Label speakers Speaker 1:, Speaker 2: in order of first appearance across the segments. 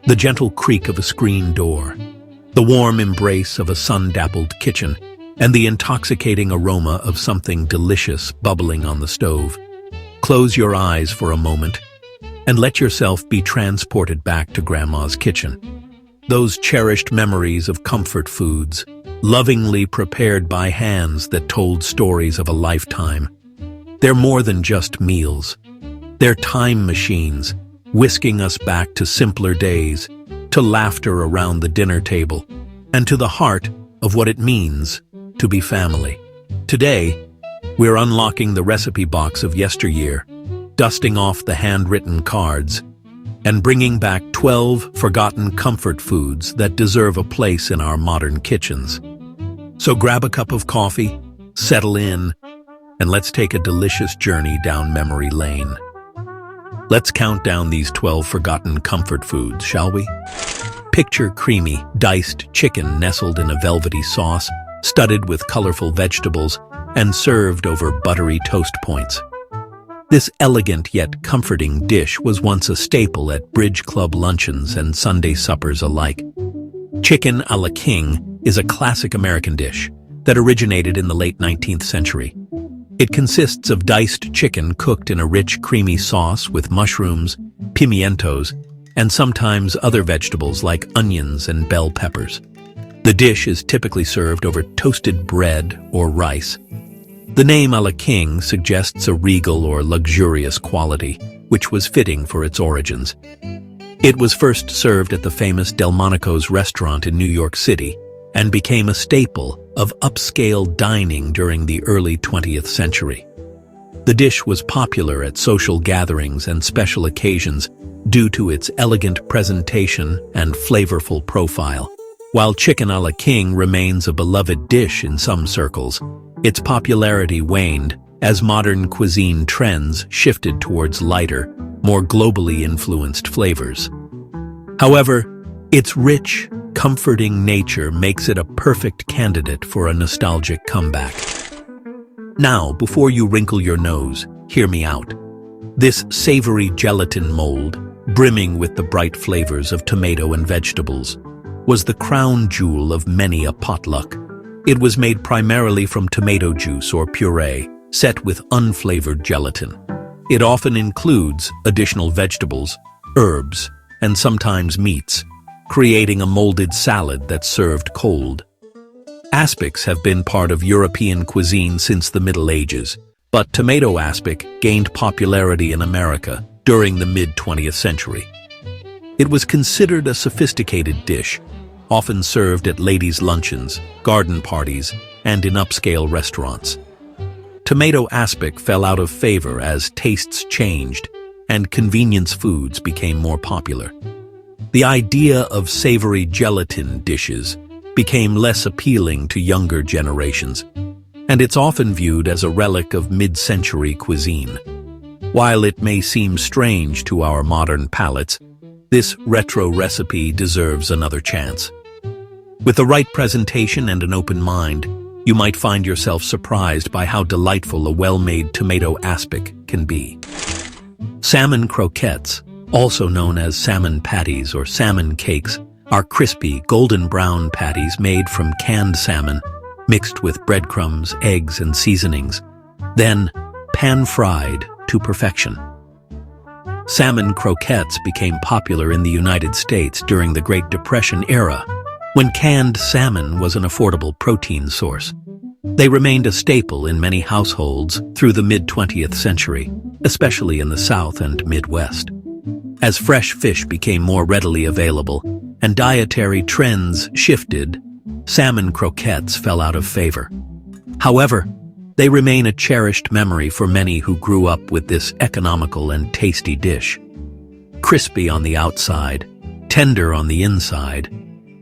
Speaker 1: the gentle creak of a screen door, the warm embrace of a sun-dappled kitchen, and the intoxicating aroma of something delicious bubbling on the stove. Close your eyes for a moment and let yourself be transported back to Grandma's kitchen. Those cherished memories of comfort foods, lovingly prepared by hands that told stories of a lifetime. They're more than just meals. They're time machines, whisking us back to simpler days, to laughter around the dinner table, and to the heart of what it means to be family. Today, we're unlocking the recipe box of yesteryear, dusting off the handwritten cards, and bringing back 12 forgotten comfort foods that deserve a place in our modern kitchens. So grab a cup of coffee, settle in, and let's take a delicious journey down memory lane. Let's count down these 12 forgotten comfort foods, shall we? Picture creamy, diced chicken nestled in a velvety sauce, studded with colorful vegetables, and served over buttery toast points. This elegant yet comforting dish was once a staple at bridge club luncheons and Sunday suppers alike. Chicken a la King is a classic American dish that originated in the late 19th century. It consists of diced chicken cooked in a rich, creamy sauce with mushrooms, pimientos, and sometimes other vegetables like onions and bell peppers. The dish is typically served over toasted bread or rice. The name a la King suggests a regal or luxurious quality, which was fitting for its origins. It was first served at the famous Delmonico's restaurant in New York City and became a staple of upscale dining during the early 20th century. The dish was popular at social gatherings and special occasions due to its elegant presentation and flavorful profile. While chicken a la King remains a beloved dish in some circles, its popularity waned as modern cuisine trends shifted towards lighter, more globally influenced flavors. However, its rich, comforting nature makes it a perfect candidate for a nostalgic comeback. Now, before you wrinkle your nose, hear me out. This savory gelatin mold, brimming with the bright flavors of tomato and vegetables, was the crown jewel of many a potluck. It was made primarily from tomato juice or puree, set with unflavored gelatin. It often includes additional vegetables, herbs, and sometimes meats, creating a molded salad that's served cold. Aspics have been part of European cuisine since the Middle Ages, but tomato aspic gained popularity in America during the mid-20th century. It was considered a sophisticated dish, often served at ladies' luncheons, garden parties, and in upscale restaurants. Tomato aspic fell out of favor as tastes changed and convenience foods became more popular. The idea of savory gelatin dishes became less appealing to younger generations, and it's often viewed as a relic of mid-century cuisine. While it may seem strange to our modern palates, this retro recipe deserves another chance. With the right presentation and an open mind, you might find yourself surprised by how delightful a well-made tomato aspic can be. Salmon croquettes, also known as salmon patties or salmon cakes, are crispy, golden brown patties made from canned salmon, mixed with breadcrumbs, eggs, and seasonings, then pan-fried to perfection. Salmon croquettes became popular in the United States during the Great Depression era, when canned salmon was an affordable protein source. They remained a staple in many households through the mid-20th century, especially in the South and Midwest. As fresh fish became more readily available and dietary trends shifted, salmon croquettes fell out of favor. However, they remain a cherished memory for many who grew up with this economical and tasty dish. Crispy on the outside, tender on the inside,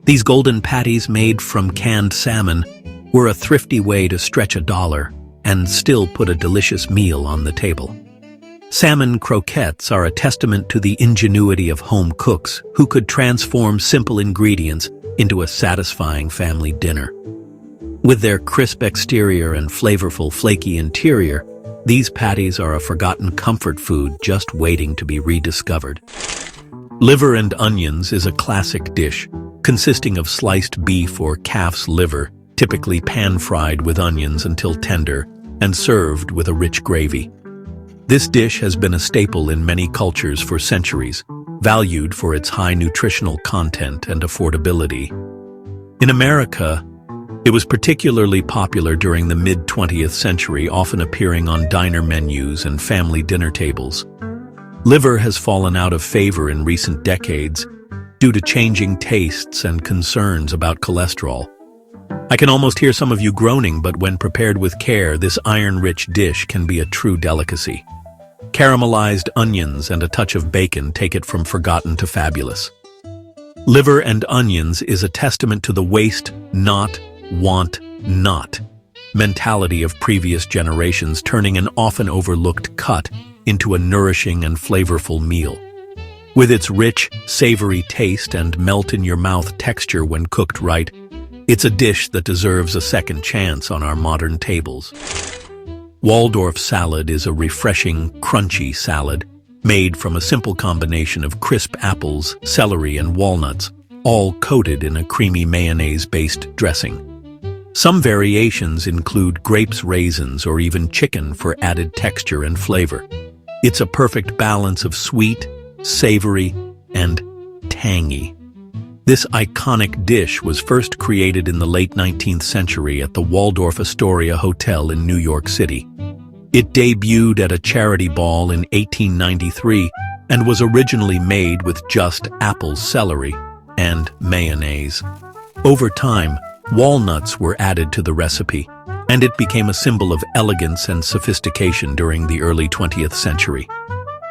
Speaker 1: these golden patties made from canned salmon were a thrifty way to stretch $1 and still put a delicious meal on the table. Salmon croquettes are a testament to the ingenuity of home cooks who could transform simple ingredients into a satisfying family dinner. With their crisp exterior and flavorful, flaky interior, these patties are a forgotten comfort food just waiting to be rediscovered. Liver and onions is a classic dish, consisting of sliced beef or calf's liver, typically pan-fried with onions until tender, and served with a rich gravy. This dish has been a staple in many cultures for centuries, valued for its high nutritional content and affordability. In America, it was particularly popular during the mid-20th century, often appearing on diner menus and family dinner tables. Liver has fallen out of favor in recent decades due to changing tastes and concerns about cholesterol. I can almost hear some of you groaning, but when prepared with care, this iron-rich dish can be a true delicacy. Caramelized onions and a touch of bacon take it from forgotten to fabulous. Liver and onions is a testament to the waste, not, want, not mentality of previous generations, turning an often overlooked cut into a nourishing and flavorful meal. With its rich, savory taste and melt-in-your-mouth texture when cooked right, it's a dish that deserves a second chance on our modern tables. Waldorf salad is a refreshing, crunchy salad made from a simple combination of crisp apples, celery, and walnuts, all coated in a creamy mayonnaise-based dressing. Some variations include grapes, raisins, or even chicken for added texture and flavor. It's a perfect balance of sweet, savory, and tangy. This iconic dish was first created in the late 19th century at the Waldorf Astoria Hotel in New York City. It debuted at a charity ball in 1893 and was originally made with just apples, celery, and mayonnaise. Over time, walnuts were added to the recipe, and it became a symbol of elegance and sophistication during the early 20th century.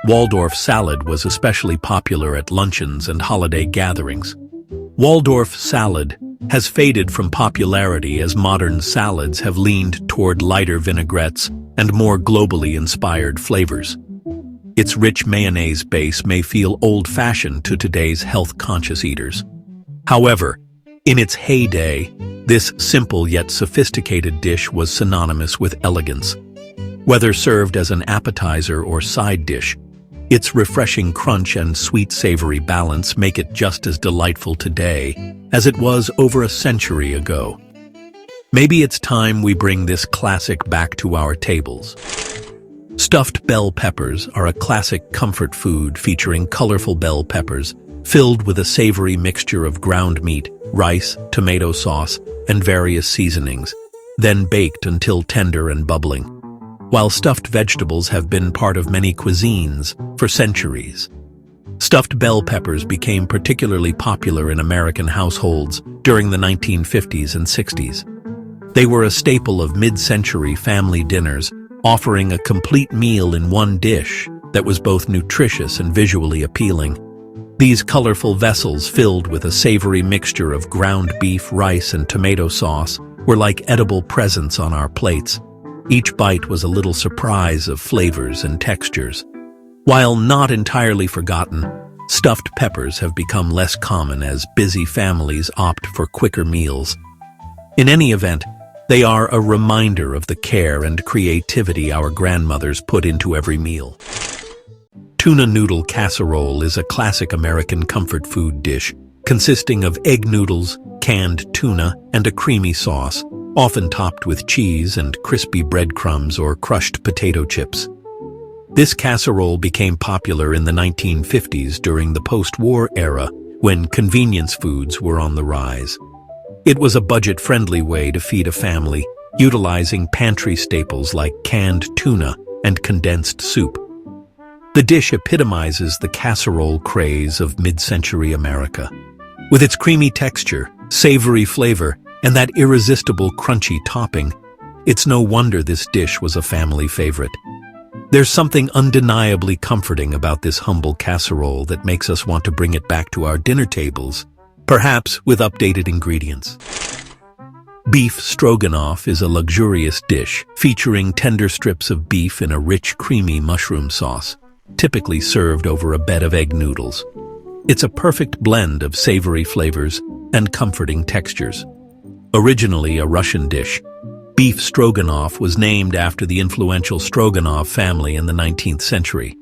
Speaker 1: Waldorf salad was especially popular at luncheons and holiday gatherings. Waldorf salad has faded from popularity as modern salads have leaned toward lighter vinaigrettes and more globally inspired flavors. Its rich mayonnaise base may feel old-fashioned to today's health-conscious eaters. However, in its heyday, this simple yet sophisticated dish was synonymous with elegance. Whether served as an appetizer or side dish, its refreshing crunch and sweet savory balance make it just as delightful today as it was over a century ago. Maybe it's time we bring this classic back to our tables. Stuffed bell peppers are a classic comfort food featuring colorful bell peppers filled with a savory mixture of ground meat, rice, tomato sauce, and various seasonings, then baked until tender and bubbling. While stuffed vegetables have been part of many cuisines for centuries, stuffed bell peppers became particularly popular in American households during the 1950s and 60s. They were a staple of mid-century family dinners, offering a complete meal in one dish that was both nutritious and visually appealing. These colorful vessels filled with a savory mixture of ground beef, rice, and tomato sauce were like edible presents on our plates. Each bite was a little surprise of flavors and textures. While not entirely forgotten, stuffed peppers have become less common as busy families opt for quicker meals. In any event, they are a reminder of the care and creativity our grandmothers put into every meal. Tuna noodle casserole is a classic American comfort food dish consisting of egg noodles, canned tuna, and a creamy sauce, often topped with cheese and crispy breadcrumbs or crushed potato chips. This casserole became popular in the 1950s during the post-war era when convenience foods were on the rise. It was a budget-friendly way to feed a family, utilizing pantry staples like canned tuna and condensed soup. The dish epitomizes the casserole craze of mid-century America. With its creamy texture, savory flavor, and that irresistible crunchy topping, it's no wonder this dish was a family favorite. There's something undeniably comforting about this humble casserole that makes us want to bring it back to our dinner tables, perhaps with updated ingredients. Beef stroganoff is a luxurious dish featuring tender strips of beef in a rich, creamy mushroom sauce, typically served over a bed of egg noodles. It's a perfect blend of savory flavors and comforting textures. Originally a Russian dish, beef stroganoff was named after the influential Stroganov family in the 19th century.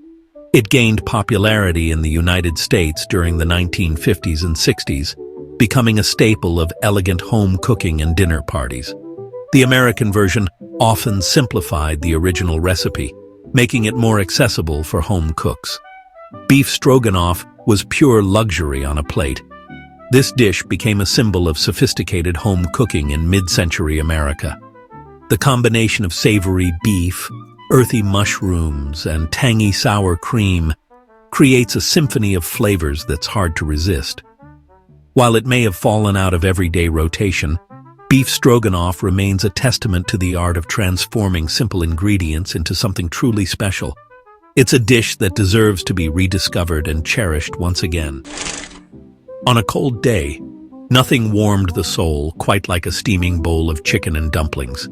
Speaker 1: It gained popularity in the United States during the 1950s and 60s, becoming a staple of elegant home cooking and dinner parties. The American version often simplified the original recipe, making it more accessible for home cooks. Beef stroganoff was pure luxury on a plate. This dish became a symbol of sophisticated home cooking in mid-century America. The combination of savory beef, earthy mushrooms, and tangy sour cream creates a symphony of flavors that's hard to resist. While it may have fallen out of everyday rotation, beef stroganoff remains a testament to the art of transforming simple ingredients into something truly special. It's a dish that deserves to be rediscovered and cherished once again. On a cold day, nothing warmed the soul quite like a steaming bowl of chicken and dumplings.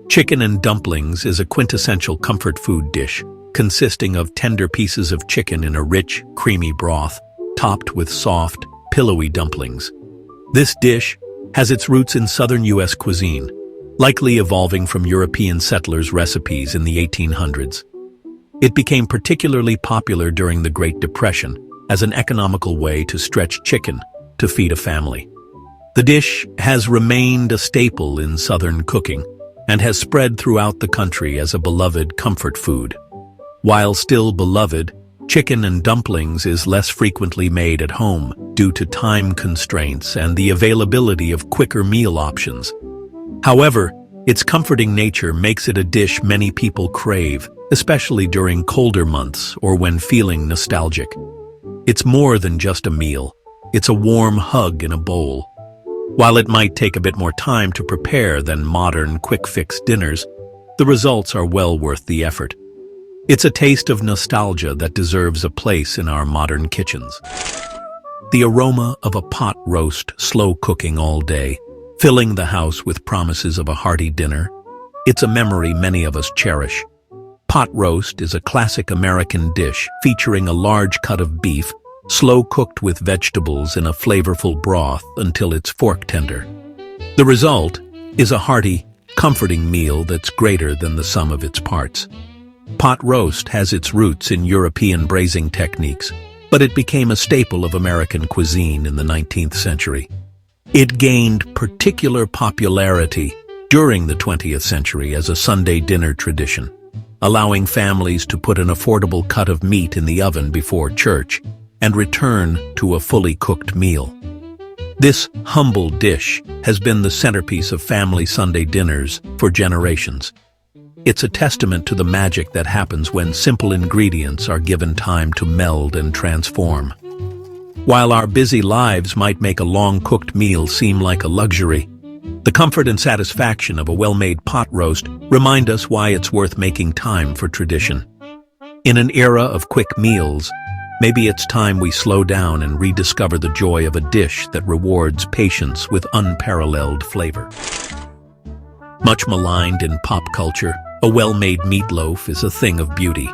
Speaker 1: Chicken and dumplings is a quintessential comfort food dish, consisting of tender pieces of chicken in a rich, creamy broth, topped with soft, pillowy dumplings. This dish has its roots in southern U.S. cuisine, likely evolving from European settlers' recipes in the 1800s. It became particularly popular during the Great Depression as an economical way to stretch chicken to feed a family. The dish has remained a staple in Southern cooking and has spread throughout the country as a beloved comfort food. While still beloved, chicken and dumplings is less frequently made at home due to time constraints and the availability of quicker meal options. However, its comforting nature makes it a dish many people crave, especially during colder months or when feeling nostalgic. It's more than just a meal. It's a warm hug in a bowl. While it might take a bit more time to prepare than modern quick-fix dinners, the results are well worth the effort. It's a taste of nostalgia that deserves a place in our modern kitchens. The aroma of a pot roast slow cooking all day, filling the house with promises of a hearty dinner. It's a memory many of us cherish. Pot roast is a classic American dish featuring a large cut of beef, slow cooked with vegetables in a flavorful broth until it's fork tender. The result is a hearty, comforting meal that's greater than the sum of its parts. Pot roast has its roots in European braising techniques, but it became a staple of American cuisine in the 19th century. It gained particular popularity during the 20th century as a Sunday dinner tradition, allowing families to put an affordable cut of meat in the oven before church and return to a fully cooked meal. This humble dish has been the centerpiece of family Sunday dinners for generations. It's a testament to the magic that happens when simple ingredients are given time to meld and transform. While our busy lives might make a long-cooked meal seem like a luxury, the comfort and satisfaction of a well-made pot roast remind us why it's worth making time for tradition. In an era of quick meals, maybe it's time we slow down and rediscover the joy of a dish that rewards patience with unparalleled flavor. Much maligned in pop culture, a well-made meatloaf is a thing of beauty.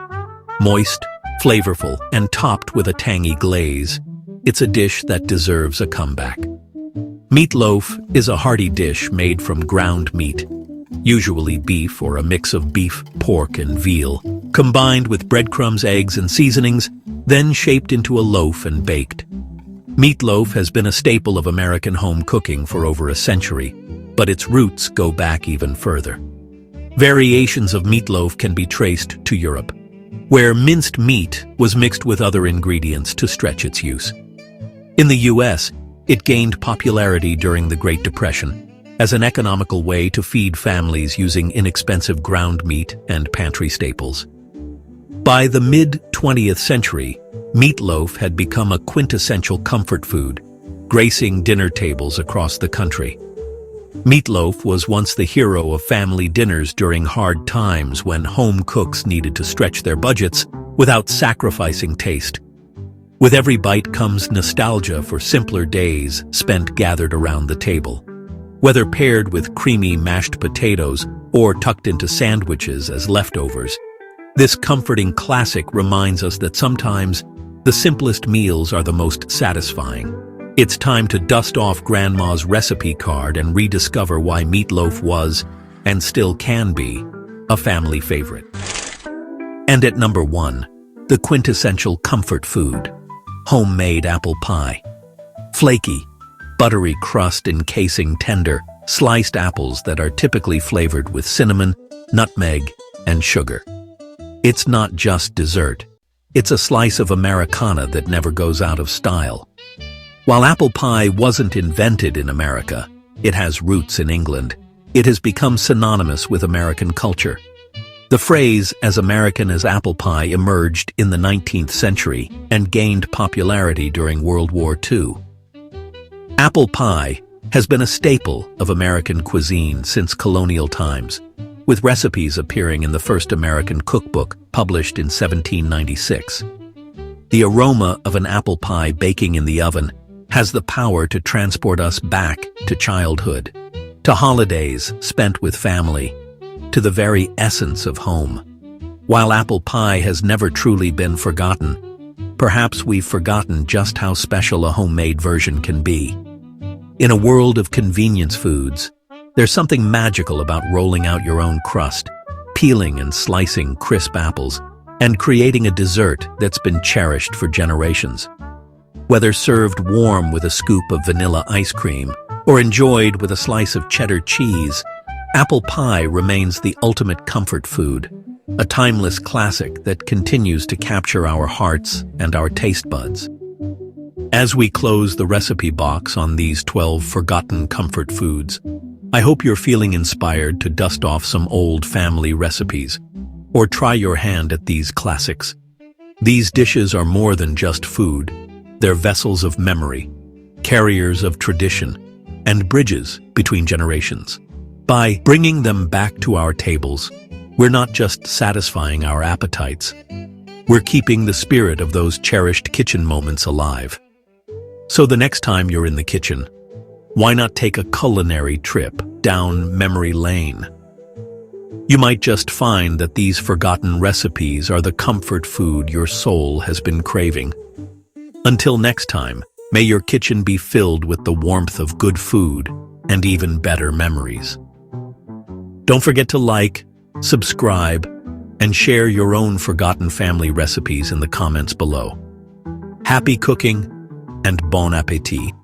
Speaker 1: Moist, flavorful, and topped with a tangy glaze, it's a dish that deserves a comeback. Meatloaf is a hearty dish made from ground meat, usually beef or a mix of beef, pork, and veal, combined with breadcrumbs, eggs, and seasonings, then shaped into a loaf and baked. Meatloaf has been a staple of American home cooking for over a century, but its roots go back even further. Variations of meatloaf can be traced to Europe, where minced meat was mixed with other ingredients to stretch its use. In the U.S., it gained popularity during the Great Depression as an economical way to feed families using inexpensive ground meat and pantry staples. By the mid-20th century, meatloaf had become a quintessential comfort food, gracing dinner tables across the country. Meatloaf was once the hero of family dinners during hard times when home cooks needed to stretch their budgets without sacrificing taste. With every bite comes nostalgia for simpler days spent gathered around the table. Whether paired with creamy mashed potatoes or tucked into sandwiches as leftovers, this comforting classic reminds us that sometimes the simplest meals are the most satisfying. It's time to dust off Grandma's recipe card and rediscover why meatloaf was, and still can be, a family favorite. And at number 1, The quintessential comfort food. Homemade apple pie. Flaky, buttery crust encasing tender, sliced apples that are typically flavored with cinnamon, nutmeg, and sugar. It's not just dessert. It's a slice of Americana that never goes out of style. While apple pie wasn't invented in America, it has roots in England. It has become synonymous with American culture. The phrase "as American as apple pie" emerged in the 19th century and gained popularity during World War II. Apple pie has been a staple of American cuisine since colonial times, with recipes appearing in the first American cookbook published in 1796. The aroma of an apple pie baking in the oven has the power to transport us back to childhood, to holidays spent with family, to the very essence of home. While apple pie has never truly been forgotten, perhaps we've forgotten just how special a homemade version can be. In a world of convenience foods, there's something magical about rolling out your own crust, peeling and slicing crisp apples, and creating a dessert that's been cherished for generations. Whether served warm with a scoop of vanilla ice cream or enjoyed with a slice of cheddar cheese, apple pie remains the ultimate comfort food, a timeless classic that continues to capture our hearts and our taste buds. As we close the recipe box on these 12 forgotten comfort foods, I hope you're feeling inspired to dust off some old family recipes or try your hand at these classics. These dishes are more than just food. They're vessels of memory, carriers of tradition, and bridges between generations. By bringing them back to our tables, we're not just satisfying our appetites. We're keeping the spirit of those cherished kitchen moments alive. So the next time you're in the kitchen, why not take a culinary trip down memory lane? You might just find that these forgotten recipes are the comfort food your soul has been craving. Until next time, may your kitchen be filled with the warmth of good food and even better memories. Don't forget to like, subscribe, and share your own forgotten family recipes in the comments below. Happy cooking and bon appétit!